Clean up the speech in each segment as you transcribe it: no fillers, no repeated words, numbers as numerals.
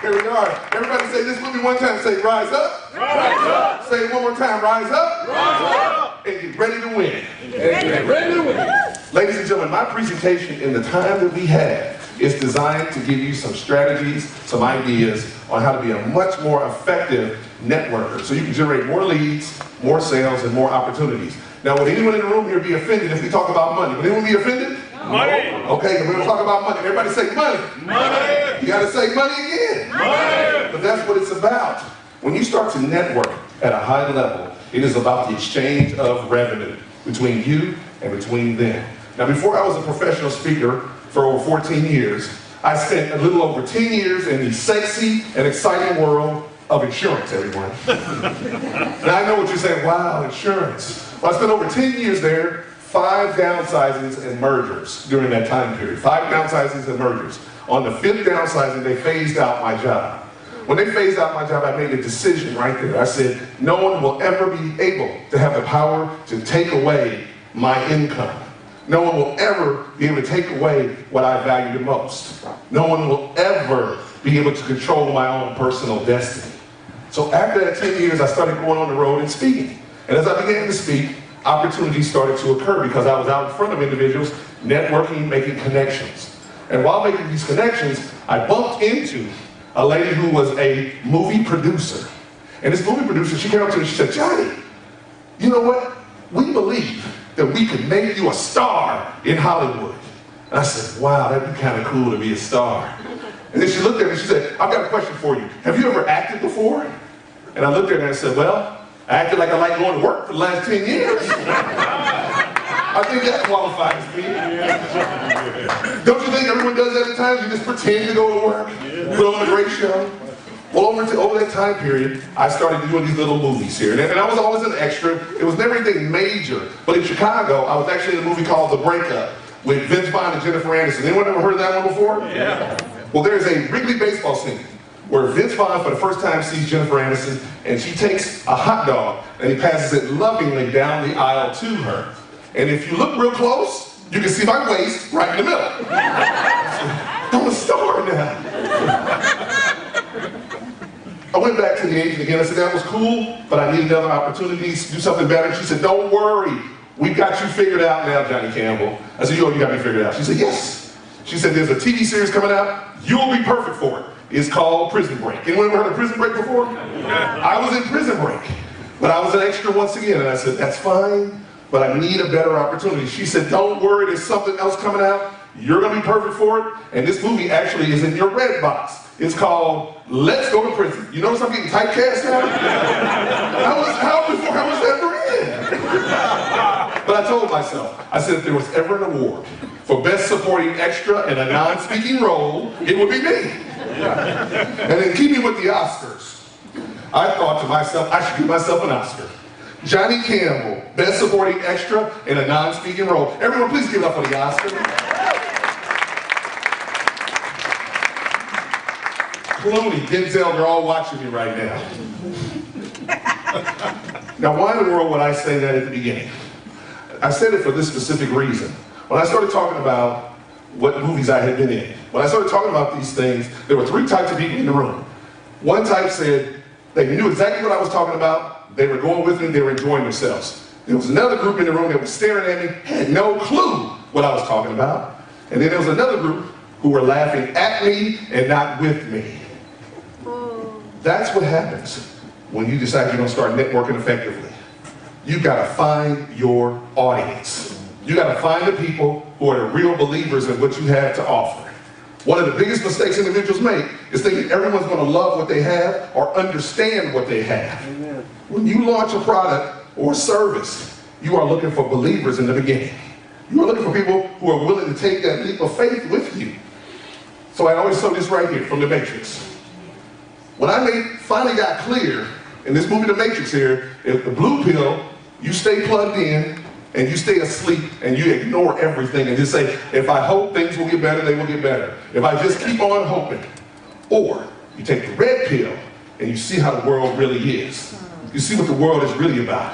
Here we are. Everybody say this with me one time. Say, rise up. Rise up. Say it one more time. Rise up. Rise up. And get ready to win. Get ready to win. Ladies and gentlemen, my presentation in the time that we have is designed to give you some strategies, some ideas on how to be a much more effective networker so you can generate more leads, more sales, and more opportunities. Now, would anyone in the room here be offended if we talk about money? Would anyone be offended? Money. Okay, we're going to talk about money. Everybody say money. Money. You got to say money again. Money. But that's what it's about. When you start to network at a high level, it is about the exchange of revenue between you and between them. Now, before I was a professional speaker for over 14 years, I spent a little over 10 years in the sexy and exciting world of insurance, everyone. Now, I know what you're saying, wow, insurance. Well, I spent over 10 years there, 5 downsizings and mergers during that time period. 5 downsizings and mergers. On the 5th downsizing, they phased out my job. When they phased out my job, I made a decision right there. I said, no one will ever be able to have the power to take away my income. No one will ever be able to take away what I value the most. No one will ever be able to control my own personal destiny. So after that 10 years, I started going on the road and speaking. And as I began to speak, opportunities started to occur because I was out in front of individuals, networking, making connections. And while making these connections, I bumped into a lady who was a movie producer. And this movie producer, she came up to me and she said, Johnny, you know what? We believe that we could make you a star in Hollywood. And I said, wow, that'd be kind of cool to be a star. And then she looked at me and she said, I've got a question for you. Have you ever acted before? And I looked at her and I said, well, I acted like I like going to work for the last 10 years. I think that qualifies me. Don't you think everyone does that at times? You just pretend to go to work, put on a great show. Well, over that time period, I started doing these little movies here. And I was always an extra. It was never anything major. But in Chicago, I was actually in a movie called The Breakup with Vince Vaughn and Jennifer Aniston. Anyone ever heard of that one before? Yeah. Well, there's a Wrigley baseball scene where Vince Vaughn for the first time sees Jennifer Aniston, and she takes a hot dog and he passes it lovingly down the aisle to her. And if you look real close, you can see my waist right in the middle. I'm a star now. I went back to the agent again. I said, that was cool, but I need another opportunity to do something better. She said, don't worry. We've got you figured out now, Johnny Campbell. I said, yo, you got me figured out. She said, yes. She said, there's a TV series coming out. You'll be perfect for it. It's called Prison Break. Anyone ever heard of Prison Break before? I was in Prison Break, but I was an extra once again. And I said, that's fine, but I need a better opportunity. She said, don't worry, there's something else coming out. You're going to be perfect for it. And this movie actually is in your red box. It's called Let's Go to Prison. You notice I'm getting typecast now? How was that for in? But I told myself, I said if there was ever an award for best supporting extra in a non-speaking role, it would be me. And then keep me with the Oscars. I thought to myself, I should give myself an Oscar. Johnny Campbell, best supporting extra in a non-speaking role. Everyone, please give it up for the Oscar. Clooney, Denzel, they're all watching me right now. Now, why in the world would I say that at the beginning? I said it for this specific reason. When I started talking about what movies I had been in, when I started talking about these things, there were 3 types of people in the room. One type said they knew exactly what I was talking about, they were going with me, they were enjoying themselves. There was another group in the room that was staring at me, had no clue what I was talking about. And then there was another group who were laughing at me and not with me. That's what happens when you decide you're going to start networking effectively. You've got to find your audience. You got to find the people who are the real believers in what you have to offer. One of the biggest mistakes individuals make is thinking everyone's going to love what they have or understand what they have. Amen. When you launch a product or service, you are looking for believers in the beginning. You are looking for people who are willing to take that leap of faith with you. So I always saw this right here from The Matrix. When I finally got clear in this movie, The Matrix here, if the blue pill, you stay plugged in and you stay asleep and you ignore everything and just say, if I hope things will get better, they will get better. If I just keep on hoping. Or you take the red pill and you see how the world really is. You see what the world is really about.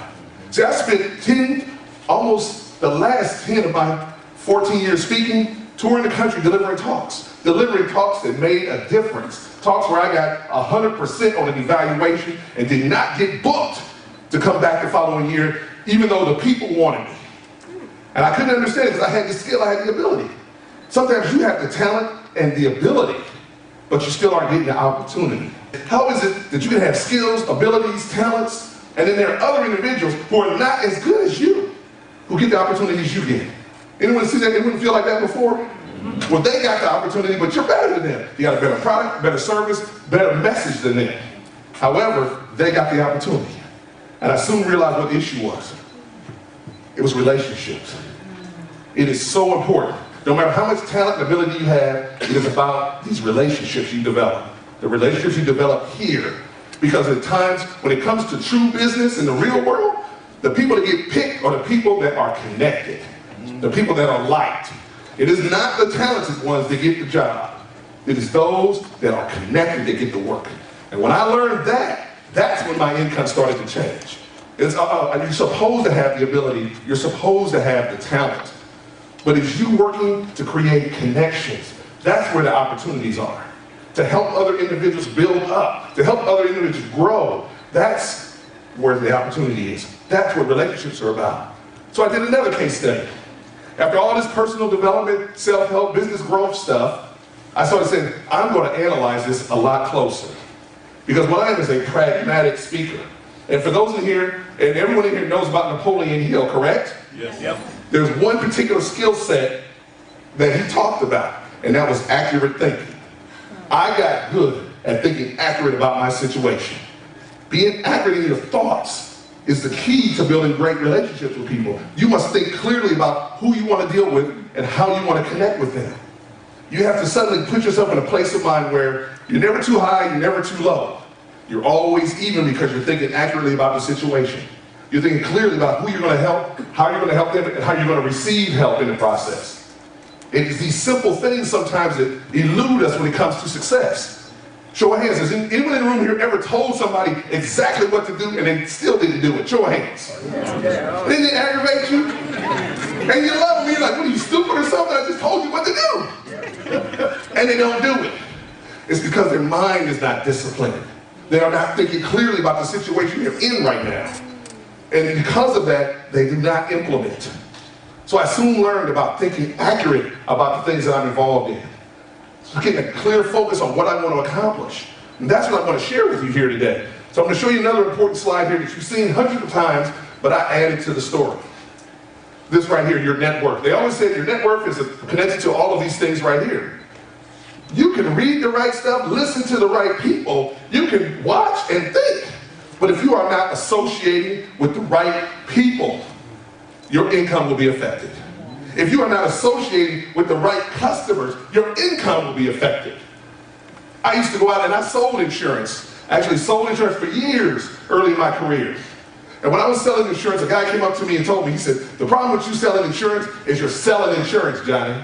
See, I spent almost the last 10 of my 14 years speaking touring the country delivering talks that made a difference. Talks where I got 100% on an evaluation and did not get booked to come back the following year, even though the people wanted me. And I couldn't understand it because I had the skill, I had the ability. Sometimes you have the talent and the ability, but you still aren't getting the opportunity. How is it that you can have skills, abilities, talents, and then there are other individuals who are not as good as you, who get the opportunities you get? Anyone see that? Anyone feel like that before? Well, they got the opportunity, but you're better than them. You got a better product, better service, better message than them. However, they got the opportunity. And I soon realized what the issue was. It was relationships. It is so important. No matter how much talent and ability you have, it is about these relationships you develop. The relationships you develop here. Because at times, when it comes to true business in the real world, the people that get picked are the people that are connected. The people that are liked. It is not the talented ones that get the job. It is those that are connected that get the work. And when I learned that, that's when my income started to change. You're supposed to have the ability, you're supposed to have the talent. But it's you working to create connections. That's where the opportunities are. To help other individuals build up, to help other individuals grow. That's where the opportunity is. That's what relationships are about. So I did another case study. After all this personal development, self-help, business growth stuff, I started saying, I'm going to analyze this a lot closer. Because what I am is a pragmatic speaker. And for those in here, and everyone in here knows about Napoleon Hill, correct? Yes. Yep. There's one particular skill set that he talked about, and that was accurate thinking. I got good at thinking accurate about my situation. Being accurate in your thoughts is the key to building great relationships with people. You must think clearly about who you want to deal with and how you want to connect with them. You have to suddenly put yourself in a place of mind where you're never too high, you're never too low. You're always even because you're thinking accurately about the situation. You're thinking clearly about who you're going to help, how you're going to help them, and how you're going to receive help in the process. It is these simple things sometimes that elude us when it comes to success. Show of hands. Has anyone in the room here ever told somebody exactly what to do and they still didn't do it? Show of hands. Didn't it aggravate you? And you love me, like, what are you, stupid or something? I just told you what to do. And they don't do it. It's because their mind is not disciplined. They are not thinking clearly about the situation they're in right now. And because of that, they do not implement. So I soon learned about thinking accurate about the things that I'm involved in. So getting a clear focus on what I want to accomplish. And that's what I want to share with you here today. So I'm going to show you another important slide here that you've seen hundreds of times, but I added to the story. This right here, your net worth. They always say your net worth is connected to all of these things right here. You can read the right stuff, listen to the right people, you can watch and think. But if you are not associating with the right people, your income will be affected. If you are not associating with the right customers, your income will be affected. I used to go out and I sold insurance. I actually sold insurance for years early in my career. And when I was selling insurance, a guy came up to me and told me, he said, the problem with you selling insurance is you're selling insurance, Johnny.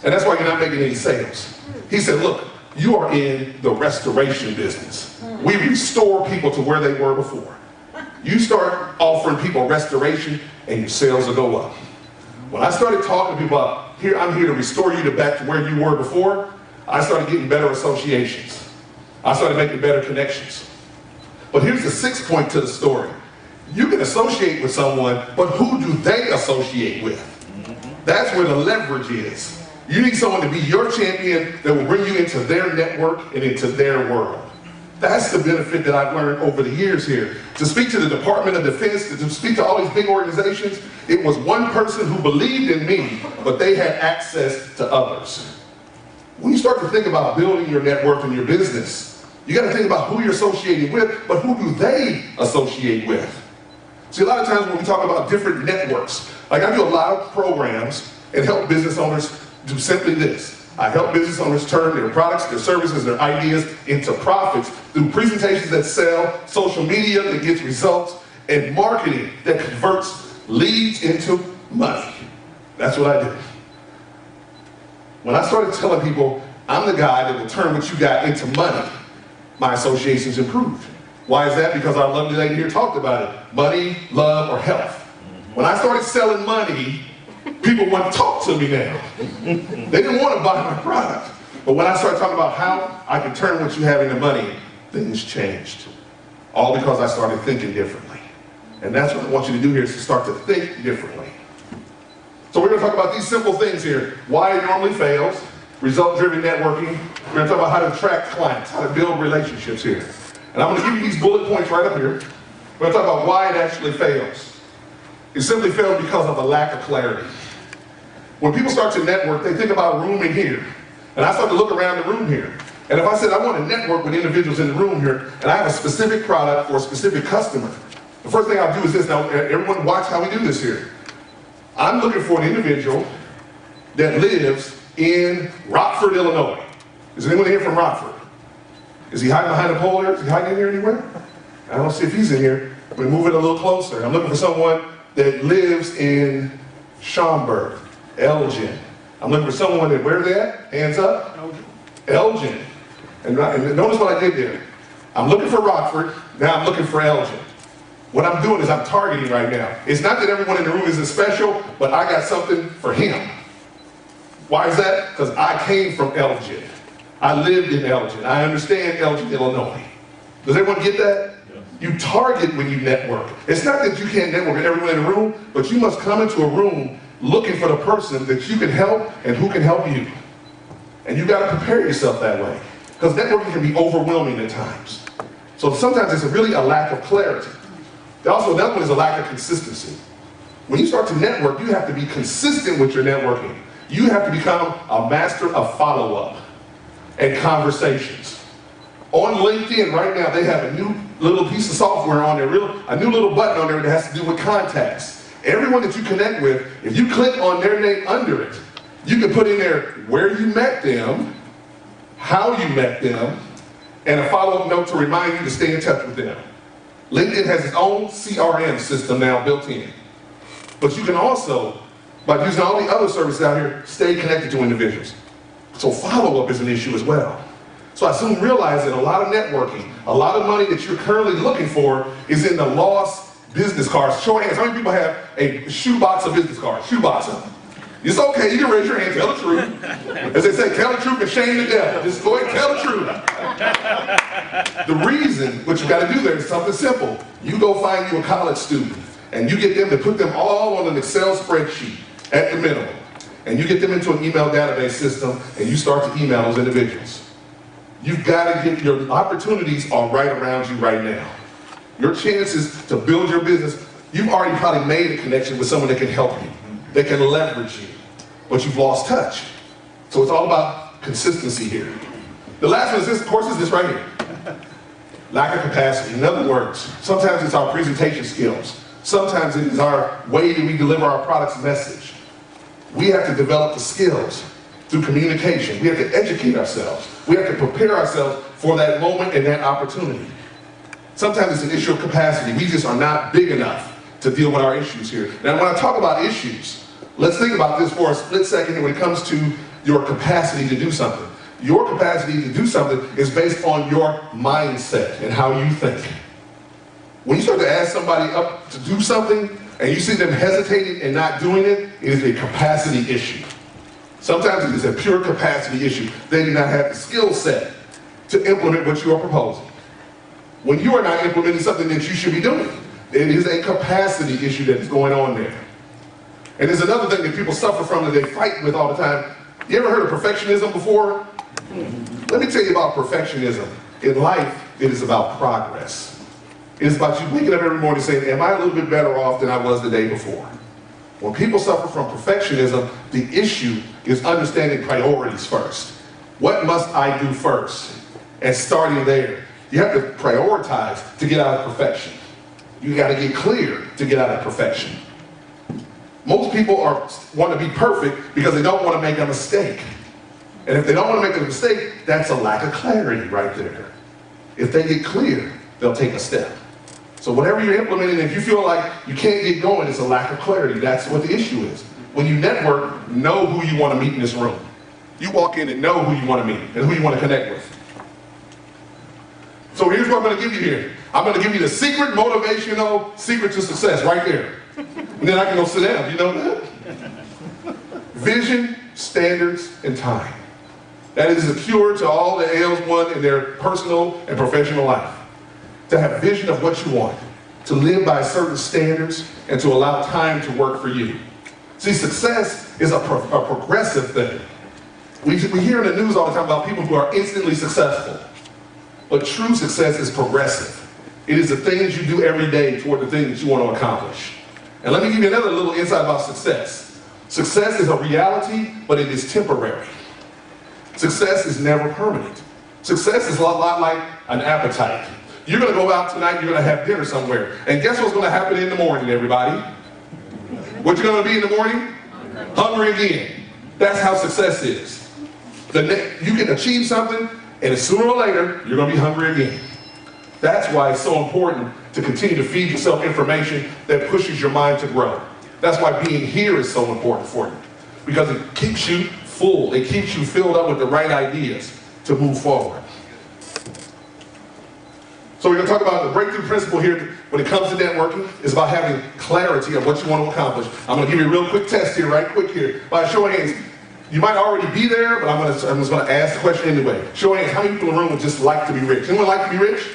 And that's why you're not making any sales. He said, look, you are in the restoration business. We restore people to where they were before. You start offering people restoration and your sales will go up. When I started talking to people about, here, I'm here to restore you back to where you were before, I started getting better associations. I started making better connections. But here's the sixth point to the story. You can associate with someone, but who do they associate with? That's where the leverage is. You need someone to be your champion that will bring you into their network and into their world. That's the benefit that I've learned over the years here. To speak to the Department of Defense, to speak to all these big organizations, it was one person who believed in me, but they had access to others. When you start to think about building your network and your business, you got to think about who you're associating with, but who do they associate with? See, a lot of times when we talk about different networks, like I do a lot of programs and help business owners do simply this. I help business owners turn their products, their services, their ideas into profits through presentations that sell, social media that gets results, and marketing that converts leads into money. That's what I do. When I started telling people, I'm the guy that will turn what you got into money, my associations improved. Why is that? Because our lovely lady here talked about it. Money, love, or health. When I started selling money, People want to talk to me now. They didn't want to buy my product. But when I started talking about how I can turn what you have into money, things changed. All because I started thinking differently. And that's what I want you to do here, is to start to think differently. So we're going to talk about these simple things here. Why it normally fails, result-driven networking. We're going to talk about how to attract clients, how to build relationships here. And I'm going to give you these bullet points right up here. We're going to talk about why it actually fails. It simply fails because of a lack of clarity. When people start to network, they think about a room in here. And I start to look around the room here. And if I said I want to network with individuals in the room here, and I have a specific product for a specific customer, the first thing I'll do is this. Now, everyone watch how we do this here. I'm looking for an individual that lives in Rockford, Illinois. Is anyone here from Rockford? Is he hiding behind a pole there? Is he hiding in here anywhere? I don't see if he's in here. We move it a little closer. I'm looking for someone that lives in Schaumburg, Elgin. I'm looking for someone that, where are they at? Hands up. Elgin. And notice what I did there. I'm looking for Rockford, now I'm looking for Elgin. What I'm doing is I'm targeting right now. It's not that everyone in the room isn't special, but I got something for him. Why is that? Because I came from Elgin. I lived in Elgin. I understand Elgin, Illinois. Does everyone get that? You target when you network. It's not that you can't network with everyone in the room, but you must come into a room looking for the person that you can help and who can help you. And you got to prepare yourself that way. Because networking can be overwhelming at times. So sometimes it's really a lack of clarity. Also, another one is a lack of consistency. When you start to network, you have to be consistent with your networking. You have to become a master of follow-up and conversations. On LinkedIn right now, they have a new little piece of software on there, a new little button on there that has to do with contacts. Everyone that you connect with, if you click on their name under it, you can put in there where you met them, how you met them, and a follow-up note to remind you to stay in touch with them. LinkedIn has its own CRM system now built in. But you can also, by using all the other services out here, stay connected to individuals. So follow-up is an issue as well. So I soon realized that a lot of networking, a lot of money that you're currently looking for is in the lost business cards. Show of hands, how many people have a shoebox of business cards? Shoebox of them. It's okay, you can raise your hand, tell the truth. As they say, tell the truth and shame the devil. Just go ahead and tell the truth. The reason, what you got to do there is something simple. You go find you a college student, and you get them to put them all on an Excel spreadsheet at the minimum. And you get them into an email database system, and you start to email those individuals. You've got to get, your opportunities are right around you right now. Your chances to build your business, you've already probably made a connection with someone that can help you, that can leverage you, but you've lost touch. So it's all about consistency here. The last one is this, of course, is this right here. Lack of capacity. In other words, sometimes it's our presentation skills. Sometimes it is our way that we deliver our product's message. We have to develop the skills through communication. We have to educate ourselves. We have to prepare ourselves for that moment and that opportunity. Sometimes it's an issue of capacity. We just are not big enough to deal with our issues here. Now, when I talk about issues, let's think about this for a split second here when it comes to your capacity to do something. Your capacity to do something is based on your mindset and how you think. When you start to ask somebody up to do something and you see them hesitating and not doing it, it is a capacity issue. Sometimes it is a pure capacity issue. They do not have the skill set to implement what you are proposing. When you are not implementing something that you should be doing, it is a capacity issue that is going on there. And there's another thing that people suffer from that they fight with all the time. You ever heard of perfectionism before? Let me tell you about perfectionism. In life, it is about progress. It is about you waking up every morning saying, am I a little bit better off than I was the day before? When people suffer from perfectionism, the issue is understanding priorities first. What must I do first? And starting there. You have to prioritize to get out of perfection. You got to get clear to get out of perfection. Most people want to be perfect because they don't want to make a mistake. And if they don't want to make a mistake, that's a lack of clarity right there. If they get clear, they'll take a step. So whatever you're implementing, if you feel like you can't get going, it's a lack of clarity. That's what the issue is. When you network, know who you want to meet in this room. You walk in and know who you want to meet and who you want to connect with. So here's what I'm going to give you here. I'm going to give you the secret motivational secret to success right there. And then I can go sit down. You know that? Vision, standards, and time. That is the cure to all the ails one in their personal and professional life. To have vision of what you want, to live by certain standards, and to allow time to work for you. See, success is a progressive thing. We hear in the news all the time about people who are instantly successful. But true success is progressive. It is the things you do every day toward the things that you want to accomplish. And let me give you another little insight about success. Success is a reality, but it is temporary. Success is never permanent. Success is a lot like an appetite. You're going to go out tonight, you're going to have dinner somewhere. And guess what's going to happen in the morning, everybody? What you're going to be in the morning? Hungry again. That's how success is. You can achieve something, and sooner or later, you're going to be hungry again. That's why it's so important to continue to feed yourself information that pushes your mind to grow. That's why being here is so important for you. Because it keeps you full. It keeps you filled up with the right ideas to move forward. So we're going to talk about the breakthrough principle here when it comes to networking. It's about having clarity of what you want to accomplish. I'm going to give you a real quick test here, right quick here. By a show of hands, you might already be there, but I'm just going to ask the question anyway. Show of hands, how many people in the room would just like to be rich? Anyone like to be rich?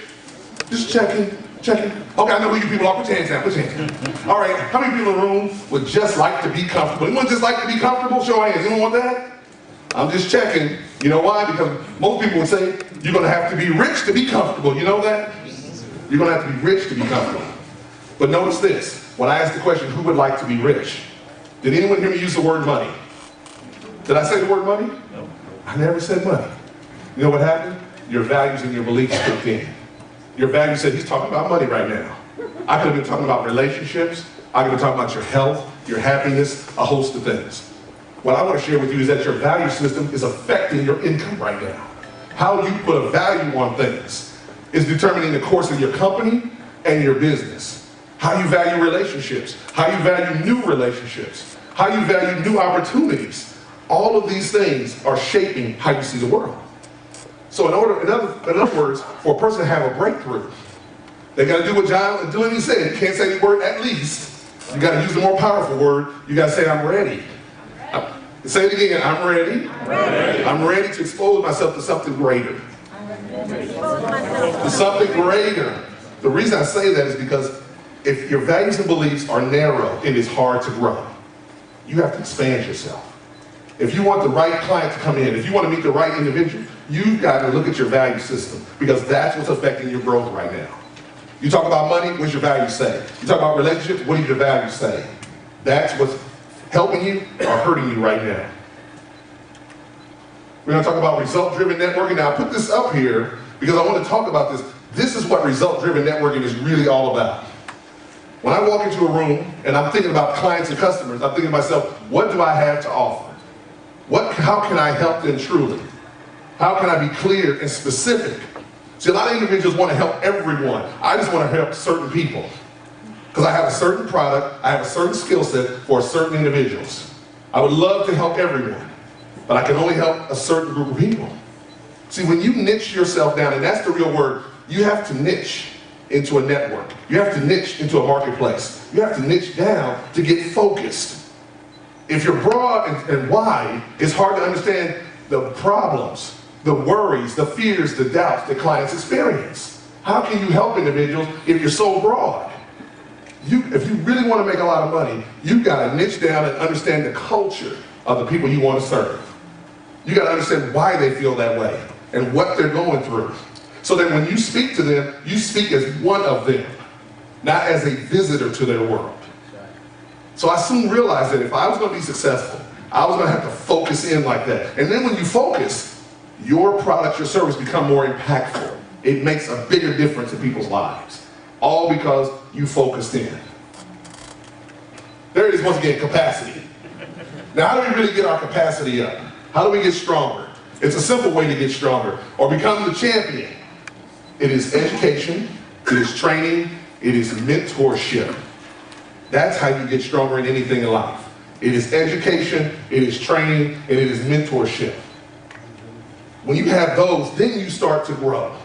Just checking. Okay, I know who you people are. Put your hands down, put your hands down. All right, how many people in the room would just like to be comfortable? Anyone just like to be comfortable? Show of hands. Anyone want that? I'm just checking. You know why? Because most people would say, you're going to have to be rich to be comfortable. You know that? You're going to have to be rich to be comfortable. But notice this. When I asked the question, who would like to be rich? Did anyone hear me use the word money? Did I say the word money? No. I never said money. You know what happened? Your values and your beliefs kicked in. Your values said, he's talking about money right now. I could have been talking about relationships. I could have been talking about your health, your happiness, a host of things. What I want to share with you is that your value system is affecting your income right now. How you put a value on things is determining the course of your company and your business. How you value relationships, how you value new relationships, how you value new opportunities. All of these things are shaping how you see the world. So in other words, for a person to have a breakthrough, they got to do what John Delaney said. You can't say the word at least. You got to use the more powerful word. You got to say, I'm ready. Say it again, I'm ready. I'm ready to expose myself to something greater. To something greater. The reason I say that is because if your values and beliefs are narrow, it is hard to grow. You have to expand yourself. If you want the right client to come in, if you want to meet the right individual, you've got to look at your value system because that's what's affecting your growth right now. You talk about money, what's your values say? You talk about relationships, what do your values say? That's what's helping you or hurting you right now. We're going to talk about result-driven networking. Now, I put this up here because I want to talk about this. This is what result-driven networking is really all about. When I walk into a room and I'm thinking about clients and customers, I'm thinking to myself, what do I have to offer? How can I help them truly? How can I be clear and specific? See, a lot of individuals want to help everyone. I just want to help certain people. Because I have a certain product, I have a certain skill set for certain individuals. I would love to help everyone, but I can only help a certain group of people. See, when you niche yourself down, and that's the real word, you have to niche into a network. You have to niche into a marketplace. You have to niche down to get focused. If you're broad and wide, it's hard to understand the problems, the worries, the fears, the doubts that clients experience. How can you help individuals if you're so broad? If you really want to make a lot of money, you've got to niche down and understand the culture of the people you want to serve. You got to understand why they feel that way and what they're going through. So that when you speak to them, you speak as one of them, not as a visitor to their world. So I soon realized that if I was going to be successful, I was going to have to focus in like that. And then when you focus, your product, your service become more impactful. It makes a bigger difference in people's lives. All because you focused in. There it is once again, capacity. Now how do we really get our capacity up? How do we get stronger? It's a simple way to get stronger or become the champion. It is education, it is training, it is mentorship. That's how you get stronger in anything in life. It is education, it is training, and it is mentorship. When you have those, then you start to grow.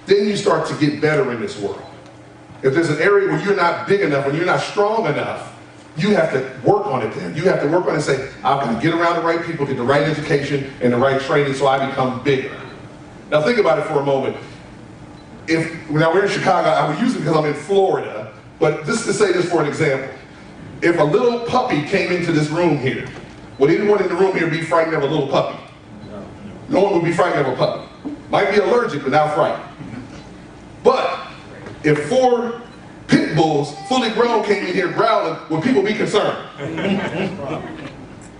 Then you start to get better in this world. If there's an area where you're not big enough, when you're not strong enough, you have to work on it then. You have to work on it and say, I'm going to get around the right people, get the right education and the right training so I become bigger. Now think about it for a moment. Now we're in Chicago, I would use it because I'm in Florida, but just to say this for an example. If a little puppy came into this room here, would anyone in the room here be frightened of a little puppy? No one would be frightened of a puppy. Might be allergic, but not frightened. But if 4 pit bulls, fully grown, came in here growling, would people be concerned?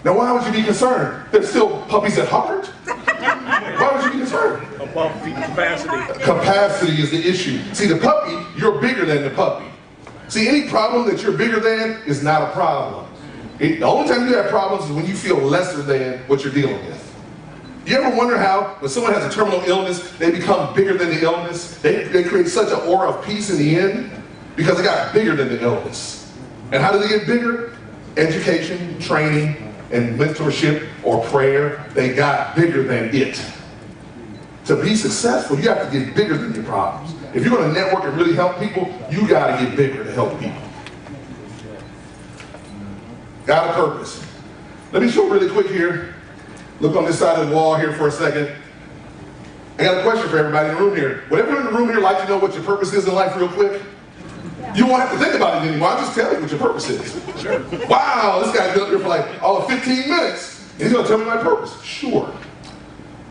Now why would you be concerned? They're still puppies at heart. Why would you be concerned? About capacity. Capacity is the issue. See, the puppy, you're bigger than the puppy. See, any problem that you're bigger than is not a problem. The only time you have problems is when you feel lesser than what you're dealing with. You ever wonder how, when someone has a terminal illness, they become bigger than the illness? They create such an aura of peace in the end because they got bigger than the illness. And how do they get bigger? Education, training, and mentorship or prayer. They got bigger than it. To be successful, you have to get bigger than your problems. If you're going to network and really help people, you got to get bigger to help people. Got a purpose. Let me show really quick here. Look on this side of the wall here for a second. I got a question for everybody in the room here. Would everyone in the room here like to know what your purpose is in life real quick? You won't have to think about it anymore. I'll just tell you what your purpose is. Sure. Wow, this guy's been up here for like all of 15 minutes. And he's going to tell me my purpose. Sure.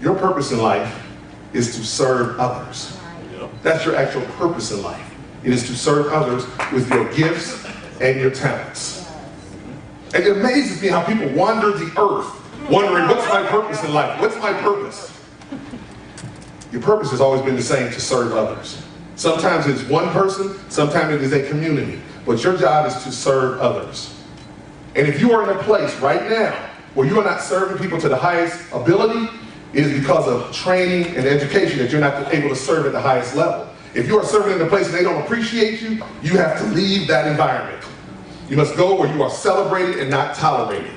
Your purpose in life is to serve others. That's your actual purpose in life. It is to serve others with your gifts and your talents. And it amazes me how people wander the earth wondering, what's my purpose in life? What's my purpose? Your purpose has always been the same, to serve others. Sometimes it's one person, sometimes it is a community. But your job is to serve others. And if you are in a place right now where you are not serving people to the highest ability, it is because of training and education that you're not able to serve at the highest level. If you are serving in a place and they don't appreciate you, you have to leave that environment. You must go where you are celebrated and not tolerated.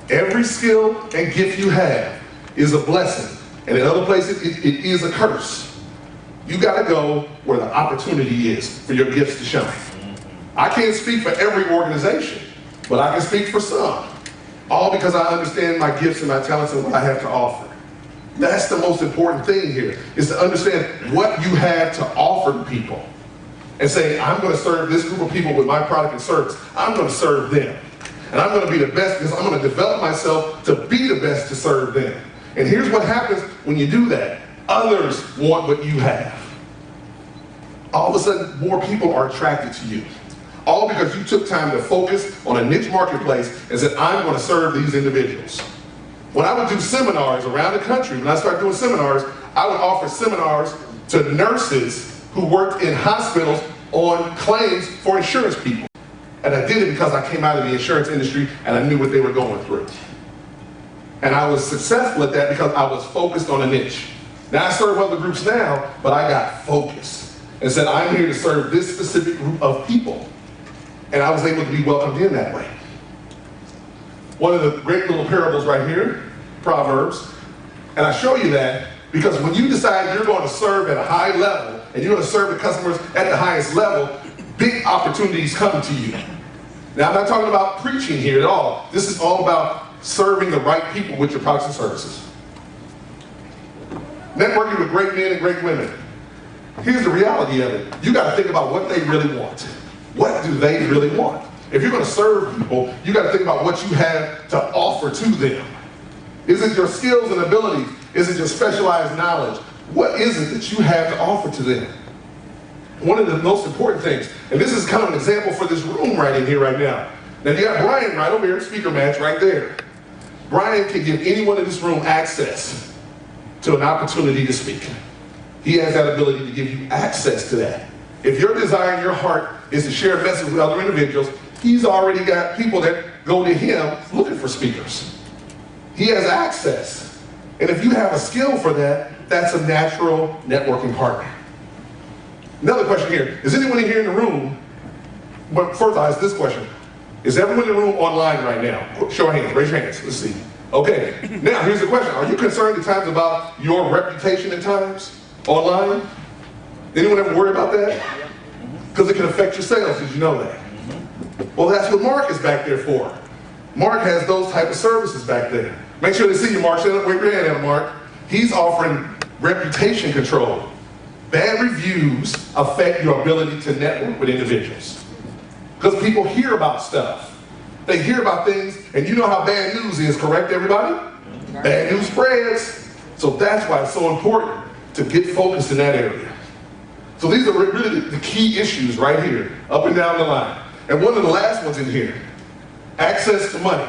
Every skill and gift you have is a blessing, and in other places it is a curse. You got to go where the opportunity is for your gifts to shine. I can't speak for every organization, but I can speak for some. All because I understand my gifts and my talents and what I have to offer. That's the most important thing here, is to understand what you have to offer people. And say, I'm going to serve this group of people with my product and service. I'm going to serve them. And I'm going to be the best because I'm going to develop myself to be the best to serve them. And here's what happens when you do that. Others want what you have. All of a sudden, more people are attracted to you. All because you took time to focus on a niche marketplace and said, I'm going to serve these individuals. When I would do seminars around the country, when I started doing seminars, I would offer seminars to nurses who worked in hospitals on claims for insurance people. And I did it because I came out of the insurance industry and I knew what they were going through. And I was successful at that because I was focused on a niche. Now I serve other groups now, but I got focused and said, I'm here to serve this specific group of people. And I was able to be welcomed in that way. One of the great little parables right here, Proverbs, and I show you that because when you decide you're going to serve at a high level and you're going to serve the customers at the highest level, big opportunities come to you. Now, I'm not talking about preaching here at all. This is all about serving the right people with your products and services. Networking with great men and great women. Here's the reality of it. You got to think about what they really want. What do they really want? If you're going to serve people, you got to think about what you have to offer to them. Is it your skills and abilities? Is it your specialized knowledge? What is it that you have to offer to them? One of the most important things, and this is kind of an example for this room right in here right now. Now you got Brian right over here, speaker match right there. Brian can give anyone in this room access to an opportunity to speak. He has that ability to give you access to that. If your desire in your heart is to share a message with other individuals, he's already got people that go to him looking for speakers. He has access. And if you have a skill for that, that's a natural networking partner. Another question here. Is anyone here in the room, but first I'll ask this question. Is everyone in the room online right now? Show of hands, raise your hands, let's see. Okay, now here's the question. Are you concerned at times about your reputation at times online? Anyone ever worry about that? Because it can affect your sales, did you know that? Well, that's what Mark is back there for. Mark has those type of services back there. Make sure they see you, Mark. Stand up, wave your hand at him, Mark. He's offering reputation control. Bad reviews affect your ability to network with individuals. Because people hear about stuff. They hear about things, and you know how bad news is, correct, everybody? Bad news spreads. So that's why it's so important to get focused in that area. So these are really the key issues right here, up and down the line. And one of the last ones in here, access to money.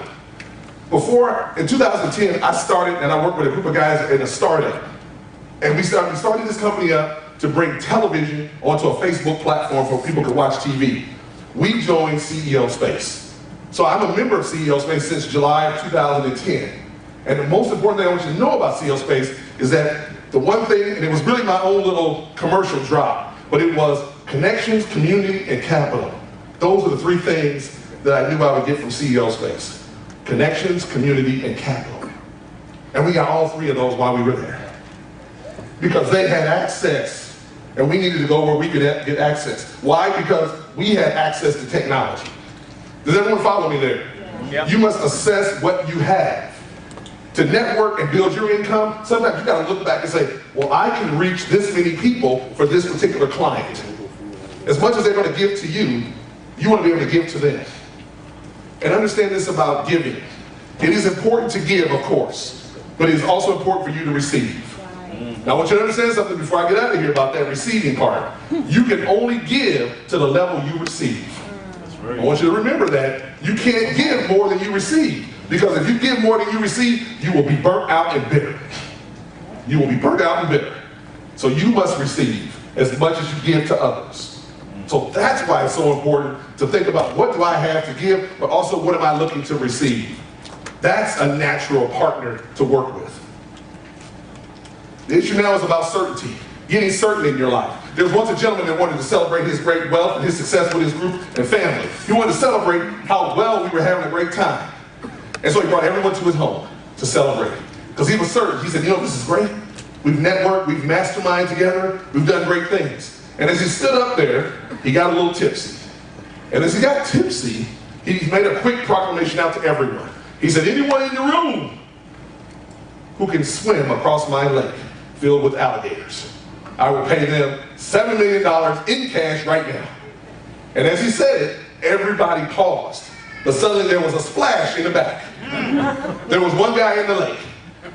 Before, in 2010, I started, and I worked with a group of guys in a startup. And we started this company up to bring television onto a Facebook platform for people to watch TV. We joined CEO Space. So I'm a member of CEO Space since July of 2010. And the most important thing I want you to know about CEO Space is that the one thing, and it was really my own little commercial drop, but it was connections, community, and capital. Those are the three things that I knew I would get from CEO Space. Connections, community, and capital. And we got all three of those while we were there. Because they had access, and we needed to go where we could get access. Why? Because we had access to technology. Does everyone follow me there? Yeah. You must assess what you have. To network and build your income, sometimes you gotta look back and say, well, I can reach this many people for this particular client. As much as they're gonna give to you, you wanna be able to give to them. And understand this about giving. It is important to give, of course, but it is also important for you to receive. Now I want you to understand something before I get out of here about that receiving part. You can only give to the level you receive. I want you to remember that. You can't give more than you receive. Because if you give more than you receive, you will be burnt out and bitter. You will be burnt out and bitter. So you must receive as much as you give to others. So that's why it's so important to think about what do I have to give, but also what am I looking to receive. That's a natural partner to work with. The issue now is about certainty, getting certain in your life. There was once a gentleman that wanted to celebrate his great wealth and his success with his group and family. He wanted to celebrate how well we were having a great time. And so he brought everyone to his home to celebrate. Because he was certain. He said, you know, this is great. We've networked, we've masterminded together, we've done great things. And as he stood up there, he got a little tipsy. And as he got tipsy, he made a quick proclamation out to everyone. He said, anyone in the room who can swim across my lake filled with alligators, I will pay them $7 million in cash right now. And as he said it, everybody paused. But suddenly there was a splash in the back. There was one guy in the lake,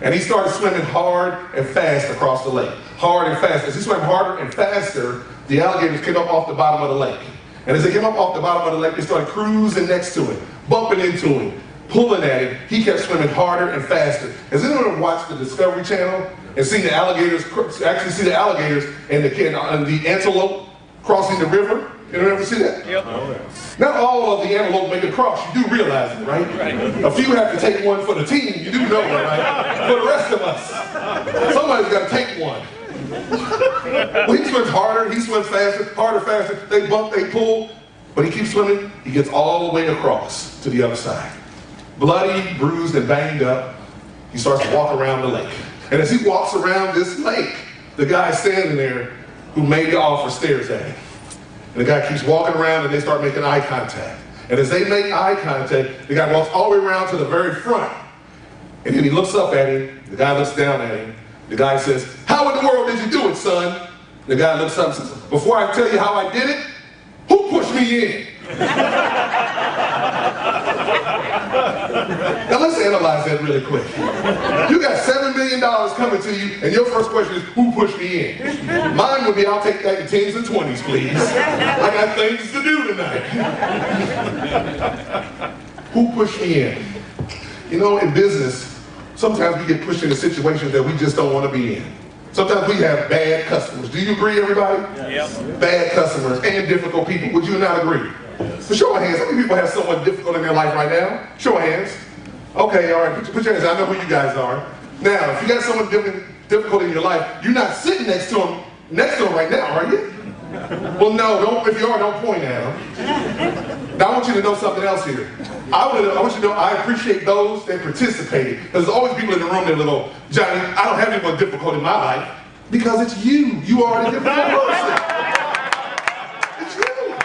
and he started swimming hard and fast across the lake. Hard and fast. As he swam harder and faster, the alligators came up off the bottom of the lake. And as they came up off the bottom of the lake, they started cruising next to him, bumping into him, pulling at him. He kept swimming harder and faster. Has anyone watched the Discovery Channel and seen the alligators, actually see the alligators and the antelope crossing the river? Anyone ever see that? Yep. Not all of the antelope make it across. You do realize it, right? A few have to take one for the team. You do know that, right? For the rest of us, somebody's got to take one. Well, he swims harder, he swims faster, harder, faster. They bump, they pull, but he keeps swimming. He gets all the way across to the other side. Bloody, bruised, and banged up, he starts to walk around the lake. And as he walks around this lake, the guy standing there who made the offer stares at him. And the guy keeps walking around and they start making eye contact. And as they make eye contact, the guy walks all the way around to the very front. And then he looks up at him, the guy looks down at him. The guy says, how in the world did you do it, son? The guy looks up and says, before I tell you how I did it, who pushed me in? Now let's analyze that really quick. You got $7 million coming to you, and your first question is, who pushed me in? Mine would be, I'll take that in 10s and 20s, please. I got things to do tonight. Who pushed me in? You know, in business, sometimes we get pushed into situations that we just don't want to be in. Sometimes we have bad customers. Do you agree, everybody? Yes. Bad customers and difficult people. Would you not agree? So show of hands. How many people have someone difficult in their life right now? Show of hands. Okay, all right. Put your hands. I know who you guys are. Now, if you got someone difficult in your life, you're not sitting next to them right now, are you? Well, no. Don't. If you are, don't point at them. Now, I want you to know something else here. I want you to know I appreciate those that participated. There's always people in the room that go, Johnny, I don't have anyone difficult in my life. Because it's you. You are the difficult person. It's you.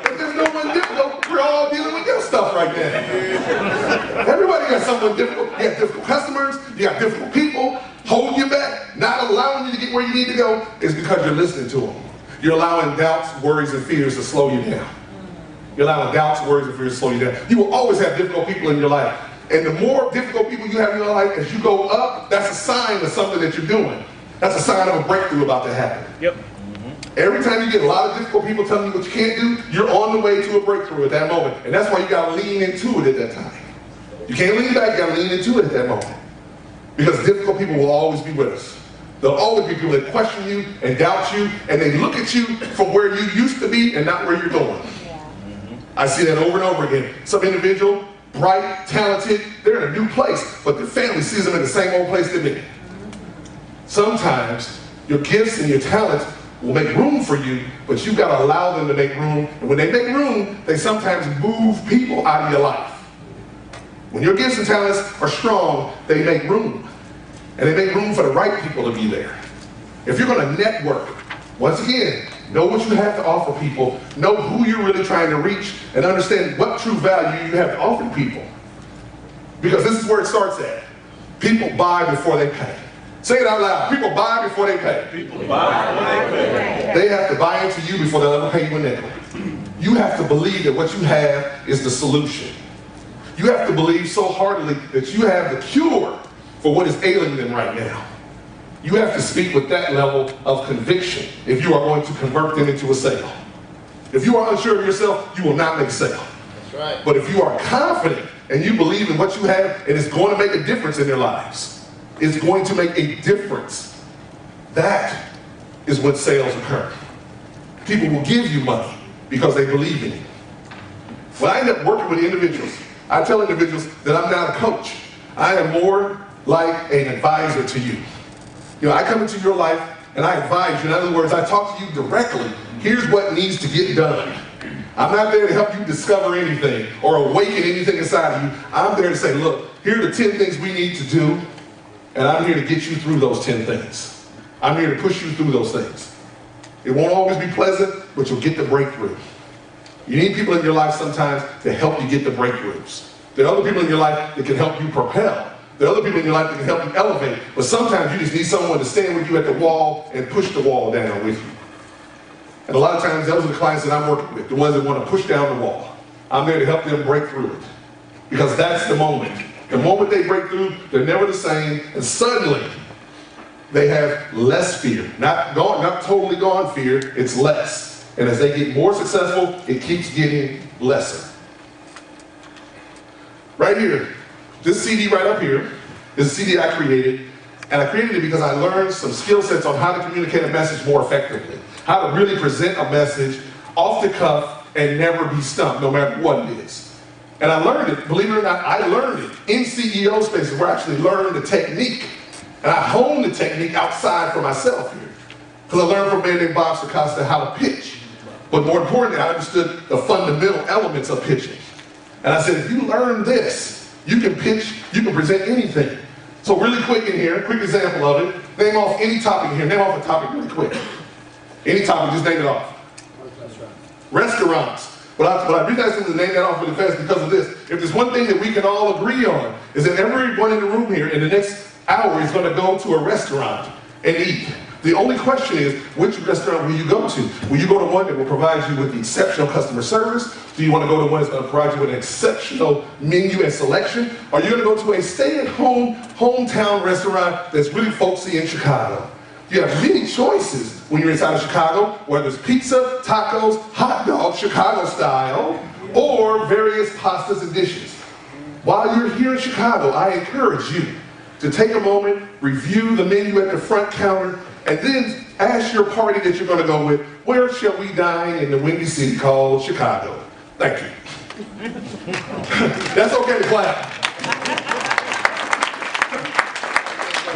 If there's no one difficult, you're all dealing with your stuff right now. Everybody got someone difficult. You got difficult customers, you got difficult people, holding you back, not allowing you to get where you need to go, is because you're listening to them. You're allowing doubts, worries, and fears to slow you down. You're allowing doubts, worries, and fears to slow you down. You will always have difficult people in your life. And the more difficult people you have in your life, as you go up, that's a sign of something that you're doing. That's a sign of a breakthrough about to happen. Yep. Every time you get a lot of difficult people telling you what you can't do, you're on the way to a breakthrough at that moment. And that's why you gotta lean into it at that time. You can't lean back, you gotta lean into it at that moment. Because difficult people will always be with us. There'll always be people that question you and doubt you, and they look at you from where you used to be and not where you're going. I see that over and over again. Some individual, bright, talented, they're in a new place, but their family sees them in the same old place they've been. Sometimes your gifts and your talents will make room for you, but you've got to allow them to make room. And when they make room, they sometimes move people out of your life. When your gifts and talents are strong, they make room. And they make room for the right people to be there. If you're going to network, once again, know what you have to offer people, know who you're really trying to reach, and understand what true value you have to offer people. Because this is where it starts at. People buy before they pay. Say it out loud. People buy before they pay. People buy before they pay. They have to buy into you before they'll ever pay you a nickel. You have to believe that what you have is the solution. You have to believe so heartily that you have the cure for what is ailing them right now. You have to speak with that level of conviction if you are going to convert them into a sale. If you are unsure of yourself, you will not make a sale. That's right. But if you are confident and you believe in what you have and it's going to make a difference in their lives, it's going to make a difference, that is when sales occur. People will give you money because they believe in you. When I end up working with individuals, I tell individuals that I'm not a coach. I am more like an advisor to you. You know, I come into your life and I advise you. In other words, I talk to you directly. Here's what needs to get done. I'm not there to help you discover anything or awaken anything inside of you. I'm there to say, look, here are the 10 things we need to do, and I'm here to get you through those 10 things. I'm here to push you through those things. It won't always be pleasant, but you'll get the breakthrough. You need people in your life sometimes to help you get the breakthroughs. There are other people in your life that can help you propel. There are other people in your life that can help you elevate, but sometimes you just need someone to stand with you at the wall and push the wall down with you. And a lot of times, those are the clients that I'm working with, the ones that want to push down the wall. I'm there to help them break through it, because that's the moment. The moment they break through, they're never the same, and suddenly, they have less fear. Not totally gone fear, it's less. And as they get more successful, it keeps getting lesser. Right here, this CD right up here is a CD I created, and I created it because I learned some skill sets on how to communicate a message more effectively, how to really present a message off the cuff and never be stumped, no matter what it is. And I learned it, believe it or not, I learned it in CEO spaces where I actually learned the technique. And I honed the technique outside for myself here. Because I learned from a man named Bob Sacosta how to pitch. But more importantly, I understood the fundamental elements of pitching. And I said, if you learn this, you can pitch, you can present anything. So really quick in here, quick example of it. Name off any topic in here. Name off a topic really quick. Any topic, just name it off. Restaurants. But I reason I said to name that off really fast because of this. If there's one thing that we can all agree on, is that everyone in the room here in the next hour is going to go to a restaurant and eat. The only question is, which restaurant will you go to? Will you go to one that will provide you with the exceptional customer service? Do you want to go to one that's going to provide you with an exceptional menu and selection? Or are you going to go to a stay-at-home, hometown restaurant that's really folksy in Chicago? You have many choices when you're inside of Chicago, whether it's pizza, tacos, hot dogs, Chicago style, or various pastas and dishes. While you're here in Chicago, I encourage you to take a moment, review the menu at the front counter, and then ask your party that you're going to go with, where shall we dine in the windy city called Chicago? Thank you. That's okay to clap.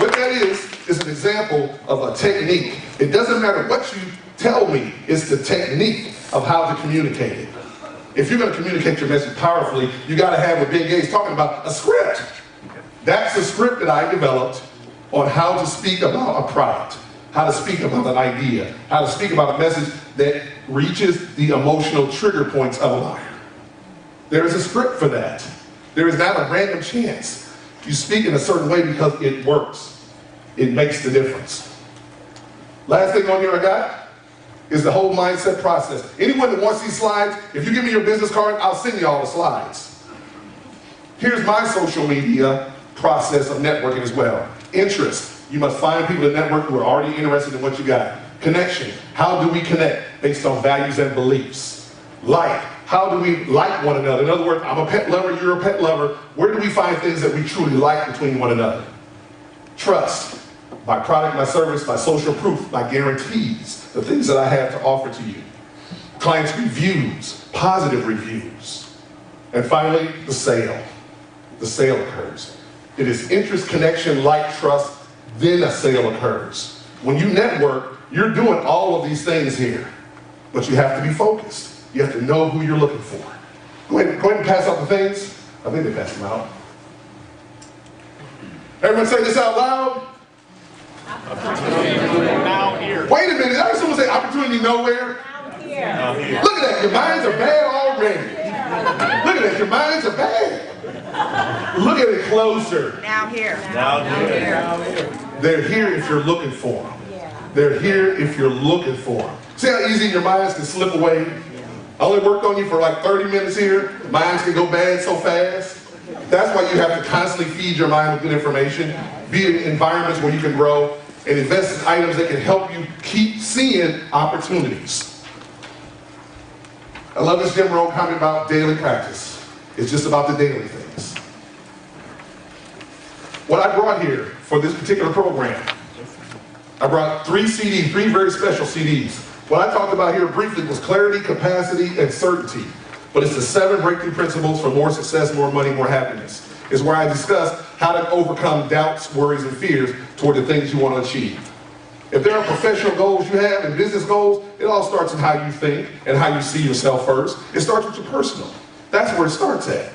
What that is an example of a technique. It doesn't matter what you tell me, it's the technique of how to communicate it. If you're going to communicate your message powerfully, you got to have what Big A's talking about, a script. That's the script that I developed on how to speak about a product, how to speak about an idea, how to speak about a message that reaches the emotional trigger points of a buyer. There is a script for that. There is not a random chance. You speak in a certain way because it works. It makes the difference. Last thing on here I got is the whole mindset process. Anyone that wants these slides, if you give me your business card, I'll send you all the slides. Here's my social media process of networking as well. Interest. You must find people to network who are already interested in what you got. Connection. How do we connect based on values and beliefs? Like. How do we like one another? In other words, I'm a pet lover, you're a pet lover. Where do we find things that we truly like between one another? Trust. My product, my service, my social proof, my guarantees, the things that I have to offer to you. Clients' reviews, positive reviews. And finally, the sale. The sale occurs. It is interest, connection, like, trust, then a sale occurs. When you network, you're doing all of these things here, but you have to be focused. You have to know who you're looking for. Go ahead and pass out the things. I think they passed them out. Everyone say this out loud. Now here. Wait a minute, I heard someone say opportunity nowhere. Now here. Look at that, your minds are bad already. Look at that, your minds are bad. Look at it closer. Now here. Now here. They're here if you're looking for them. They're here if you're looking for them. See how easy your minds can slip away? I only worked on you for like 30 minutes here. Minds can go bad so fast. That's why you have to constantly feed your mind with good information, be in environments where you can grow, and invest in items that can help you keep seeing opportunities. I love this Jim Rohn comment about daily practice. It's just about the daily things. What I brought here for this particular program, I brought 3 CDs, 3 very special CDs. What I talked about here briefly was clarity, capacity, and certainty. But it's the 7 breakthrough principles for more success, more money, more happiness. It's where I discuss how to overcome doubts, worries, and fears toward the things you want to achieve. If there are professional goals you have and business goals, it all starts in how you think and how you see yourself first. It starts with your personal. That's where it starts at.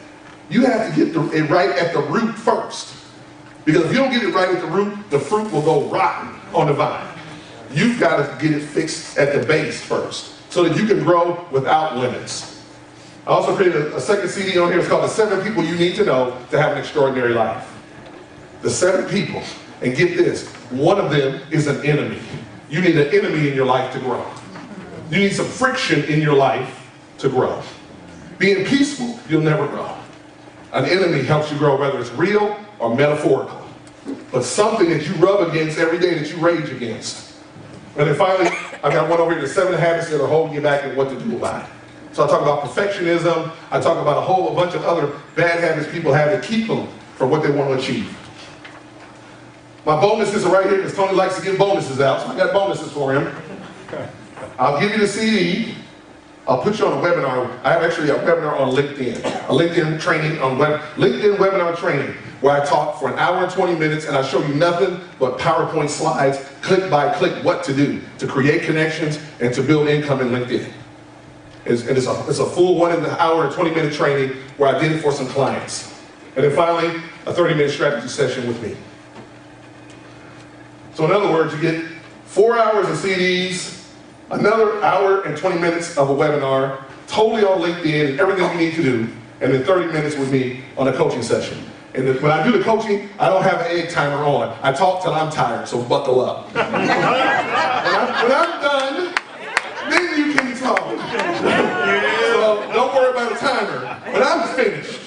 You have to get it right at the root first. Because if you don't get it right at the root, the fruit will go rotten on the vine. You've got to get it fixed at the base first so that you can grow without limits. I also created a second CD on here. It's called The 7 People You Need to Know to Have an Extraordinary Life. The 7 people. And get this, one of them is an enemy. You need an enemy in your life to grow. You need some friction in your life to grow. Being peaceful, you'll never grow. An enemy helps you grow, whether it's real or metaphorical. But something that you rub against every day that you rage against. And then finally, I got one over here, the 7 habits that are holding you back and what to do about it. So I talk about perfectionism. I talk about a bunch of other bad habits people have that keep them from what they want to achieve. My bonuses are right here because Tony likes to give bonuses out, so I got bonuses for him. I'll give you the CD. I'll put you on a webinar. I have actually a webinar on LinkedIn. A LinkedIn training on LinkedIn webinar training where I talk for 1 hour and 20 minutes and I show you nothing but PowerPoint slides, click by click, what to do to create connections and to build income in LinkedIn. It's a full 1 hour and 20 minute training where I did it for some clients. And then finally, a 30-minute strategy session with me. So in other words, you get 4 hours of CDs, another hour and 20 minutes of a webinar, totally on LinkedIn, and everything you need to do, and then 30 minutes with me on a coaching session. And when I do the coaching, I don't have an egg timer on. I talk till I'm tired, so buckle up. When I'm done, then you can talk. So don't worry about a timer. But I'm finished.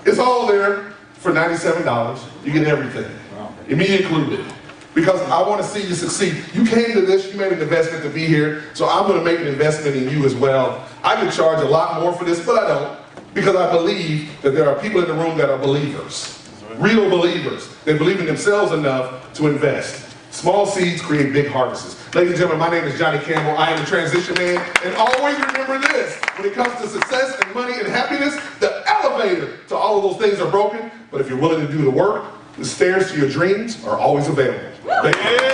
It's all there for $97. You get everything. Me included. Because I want to see you succeed. You came to this, you made an investment to be here, so I'm going to make an investment in you as well. I could charge a lot more for this, but I don't. Because I believe that there are people in the room that are believers. Real believers. They believe in themselves enough to invest. Small seeds create big harvests. Ladies and gentlemen, my name is Johnny Campbell. I am the Transition Man. And always remember this. When it comes to success and money and happiness, the elevator to all of those things are broken. But if you're willing to do the work, the stairs to your dreams are always available. Thank you.